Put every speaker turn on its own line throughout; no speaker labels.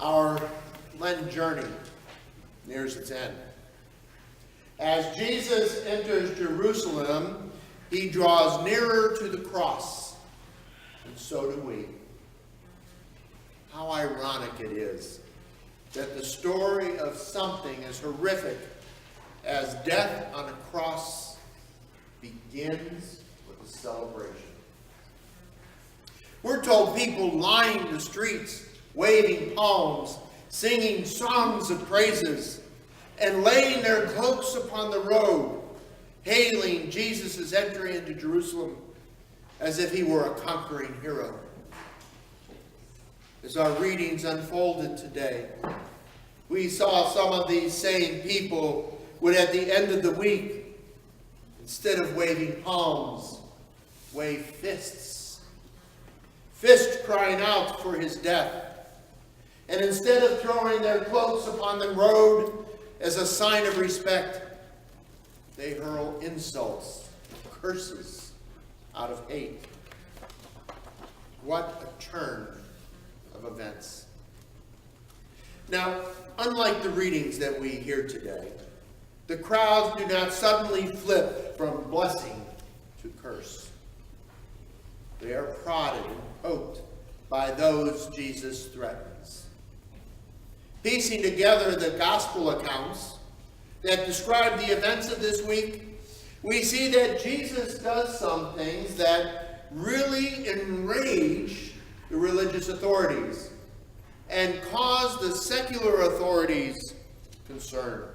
Our Lent journey nears its end. As Jesus enters Jerusalem, he draws nearer to the cross, and so do we. How ironic it is that the story of something as horrific as death on a cross begins with a celebration. We're told people lined the streets, waving palms, singing songs of praises, and laying their cloaks upon the road, hailing Jesus' entry into Jerusalem as if he were a conquering hero. As our readings unfolded today, we saw some of these same people would, at the end of the week, instead of waving palms, wave fists. Fists crying out for his death. And instead of throwing their cloaks upon the road as a sign of respect, they hurl insults, curses out of hate. What a turn of events. Now, unlike the readings that we hear today, the crowds do not suddenly flip from blessing to curse. They are prodded and poked by those Jesus threatens. Piecing together the gospel accounts that describe the events of this week, we see that Jesus does some things that really enrage the religious authorities and cause the secular authorities concern.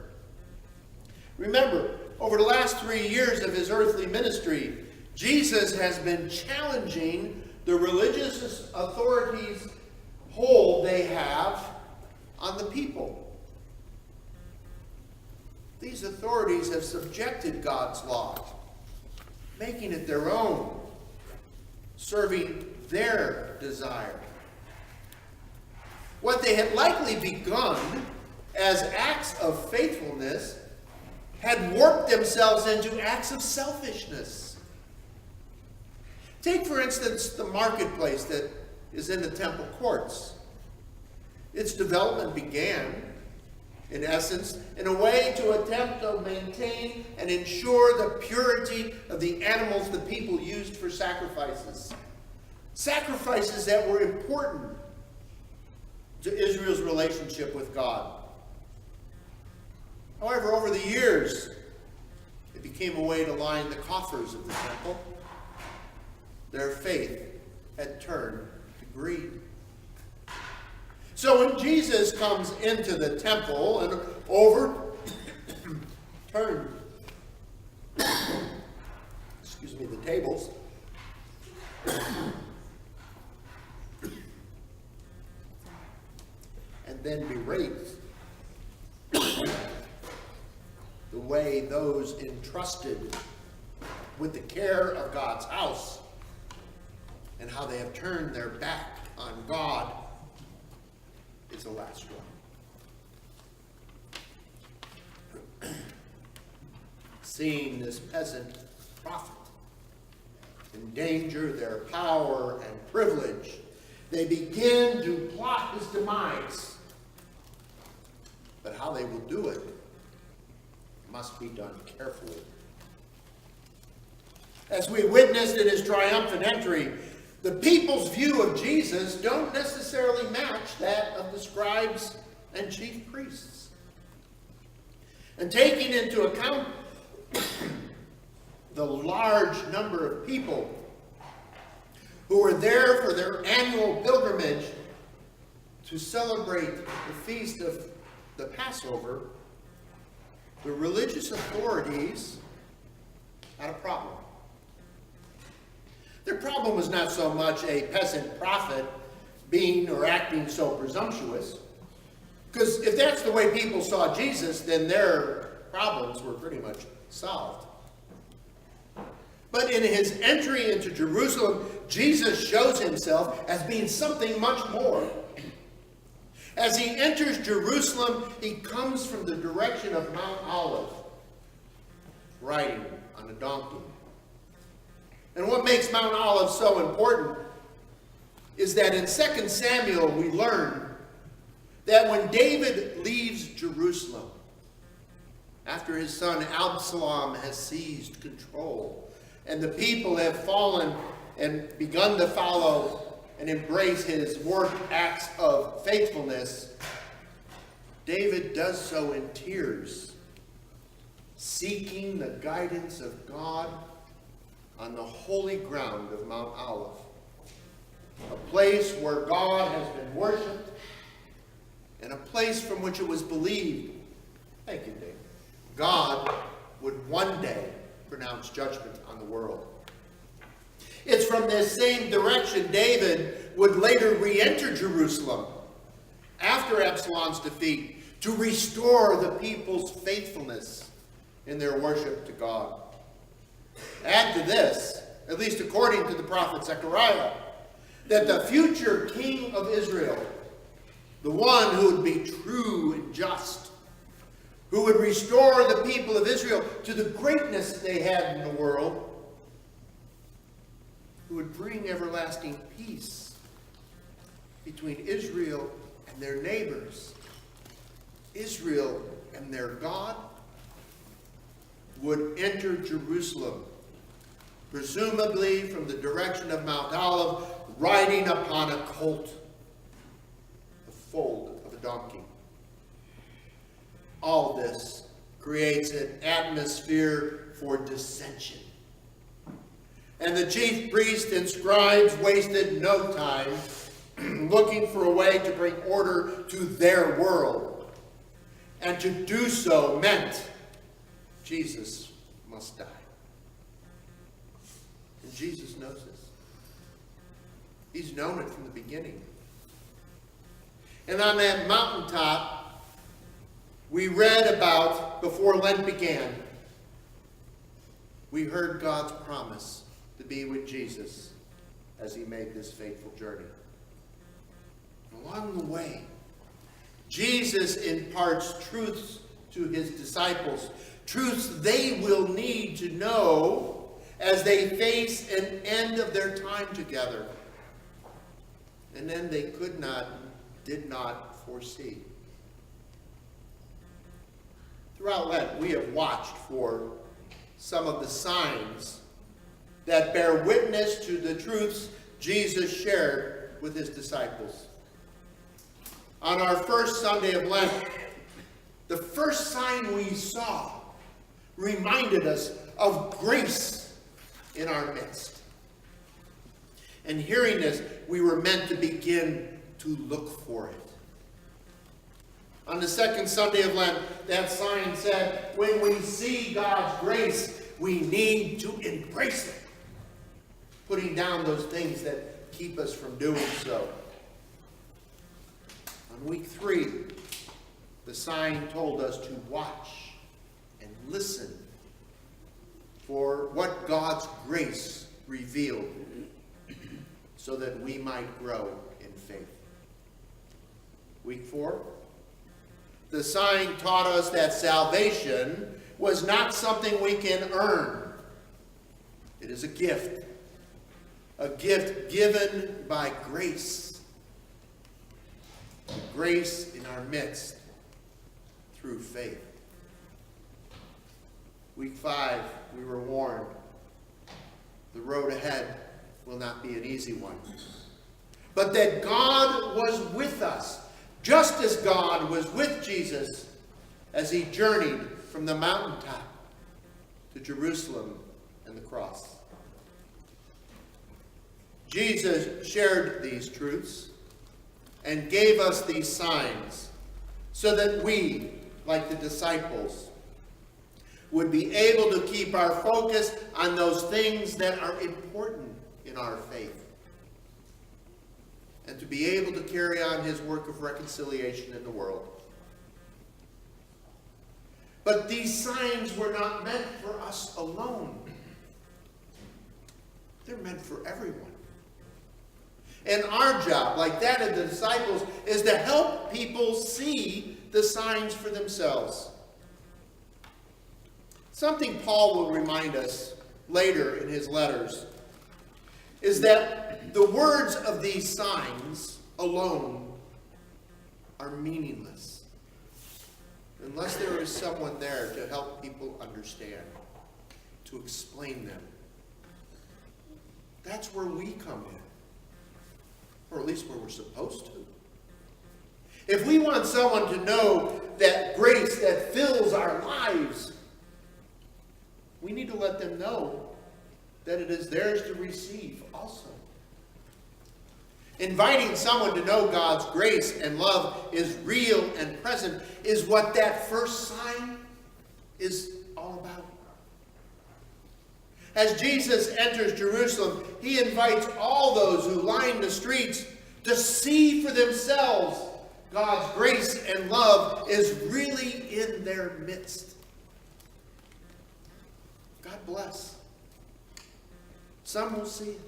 Remember, over the last 3 years of his earthly ministry, Jesus has been challenging the religious authorities' hold they have on the people. These authorities have subjected God's law, making it their own, serving their desire. What they had likely begun as acts of faithfulness had warped themselves into acts of selfishness. Take, for instance, the marketplace that is in the temple courts. Its development began, in essence, in a way to attempt to maintain and ensure the purity of the animals the people used for sacrifices. Sacrifices that were important to Israel's relationship with God. However, over the years, it became a way to line the coffers of the temple. Their faith had turned to greed. So when Jesus comes into the temple and overturned the tables, and then berates the way those entrusted with the care of God's house and how they have turned their back on God is the last one. Seeing this peasant prophet endanger their power and privilege, they begin to plot his demise. But how they will do it must be done carefully. As we witnessed in his triumphant entry, the people's view of Jesus don't necessarily match that of the scribes and chief priests. And taking into account the large number of people who were there for their annual pilgrimage to celebrate the feast of the Passover, the religious authorities had a problem. Their problem was not so much a peasant prophet being or acting so presumptuous, because if that's the way people saw Jesus, then their problems were pretty much solved. But in his entry into Jerusalem, Jesus shows himself as being something much more. As he enters Jerusalem, he comes from the direction of Mount Olive, riding on a donkey. And what makes Mount Olive so important is that in 2 Samuel we learn that when David leaves Jerusalem, after his son Absalom has seized control, and the people have fallen and begun to follow and embrace his work acts of faithfulness, David does so in tears, seeking the guidance of God on the holy ground of Mount Olive, a place where God has been worshipped and a place from which it was believed, thank you, David, God would one day pronounce judgment on the world. It's from this same direction David would later re-enter Jerusalem after Absalom's defeat to restore the people's faithfulness in their worship to God. Add to this, at least according to the prophet Zechariah, that the future king of Israel, the one who would be true and just, who would restore the people of Israel to the greatness they had in the world, who would bring everlasting peace between Israel and their neighbors, Israel and their God, would enter Jerusalem, presumably from the direction of Mount Olive, riding upon a colt, the foal of a donkey. All this creates an atmosphere for dissension. And the chief priests and scribes wasted no time looking for a way to bring order to their world. And to do so meant Jesus must die. And Jesus knows this. He's known it from the beginning. And on that mountaintop, we read about, before Lent began, we heard God's promise to be with Jesus as he made this faithful journey. Along the way, Jesus imparts truths to his disciples, truths they will need to know as they face an end of their time together. And then they did not foresee. Throughout Lent, we have watched for some of the signs that bear witness to the truths Jesus shared with his disciples. On our first Sunday of Lent, the first sign we saw reminded us of grace in our midst. And hearing this, we were meant to begin to look for it. On the second Sunday of Lent, that sign said, when we see God's grace, we need to embrace it, putting down those things that keep us from doing so. On week 3, the sign told us to watch and listen for what God's grace revealed so that we might grow in faith. Week 4, the sign taught us that salvation was not something we can earn. It is a gift given by grace. Grace in our midst through faith. Week 5, we were warned the road ahead will not be an easy one, but that God was with us, just as God was with Jesus as he journeyed from the mountaintop to Jerusalem and the cross. Jesus shared these truths and gave us these signs so that we, like the disciples, would be able to keep our focus on those things that are important in our faith, and to be able to carry on his work of reconciliation in the world. But these signs were not meant for us alone. They're meant for everyone. And our job, like that of the disciples, is to help people see the signs for themselves. Something Paul will remind us later in his letters is that the words of these signs alone are are meaningless unless there is someone there to help people understand, to explain them. That's where we come in, or at least where we're supposed to. If we want someone to know that grace that fills our lives, we need to let them know that it is theirs to receive also. Inviting someone to know God's grace and love is real and present is what that first sign is all about. As Jesus enters Jerusalem, he invites all those who line the streets to see for themselves God's grace and love is really in their midst. God bless. Some will see it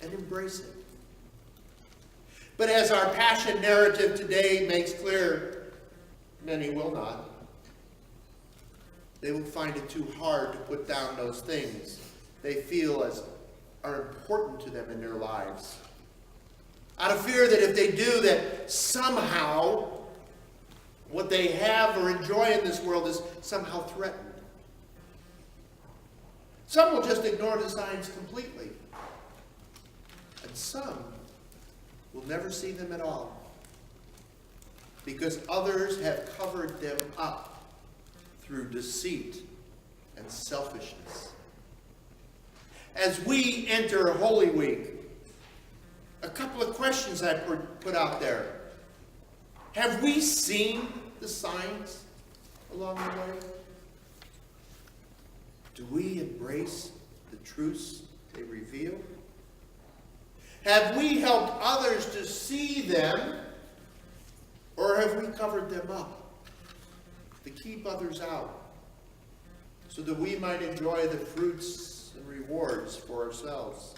and embrace it. But as our passion narrative today makes clear, many will not. They will find it too hard to put down those things they feel as are important to them in their lives. Out of fear that if they do, that somehow what they have or enjoy in this world is somehow threatened. Some will just ignore the signs completely. And some will never see them at all, because others have covered them up through deceit and selfishness. As we enter Holy Week, a couple of questions I put out there. Have we seen the signs along the way? Do we embrace the truths they reveal? Have we helped others to see them, or have we covered them up to keep others out so that we might enjoy the fruits and rewards for ourselves?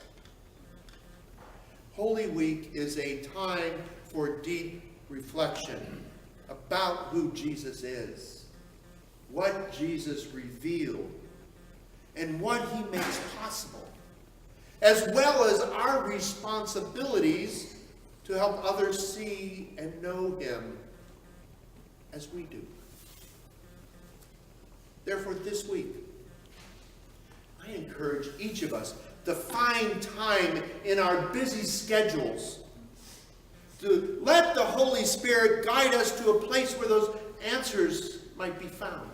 Holy Week is a time for deep reflection about who Jesus is, what Jesus revealed, and what he makes possible, as well as our responsibilities to help others see and know him as we do. Therefore, this week, I encourage each of us to find time in our busy schedules to let the Holy Spirit guide us to a place where those answers might be found.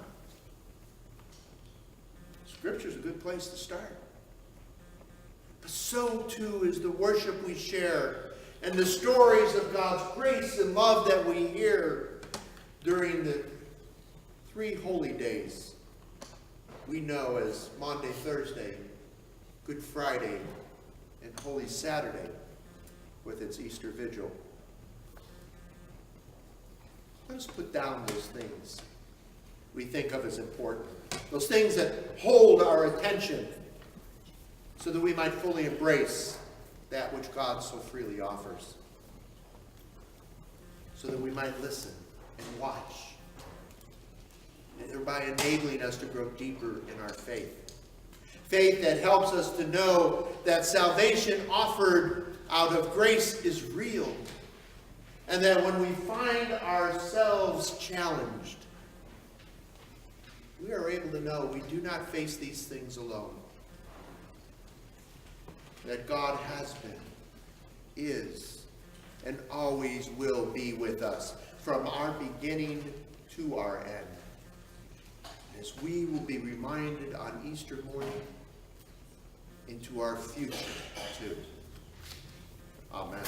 Scripture is a good place to start. But so too is the worship we share and the stories of God's grace and love that we hear during the 3 holy days we know as Maundy Thursday, Good Friday, and Holy Saturday with its Easter Vigil. Let us put down those things we think of as important, those things that hold our attention, so that we might fully embrace that which God so freely offers, so that we might listen and watch, thereby enabling us to grow deeper in our faith. Faith that helps us to know that salvation offered out of grace is real, and that when we find ourselves challenged, we are able to know we do not face these things alone. That God has been, is, and always will be with us from our beginning to our end. As we will be reminded on Easter morning into our future too. Amen.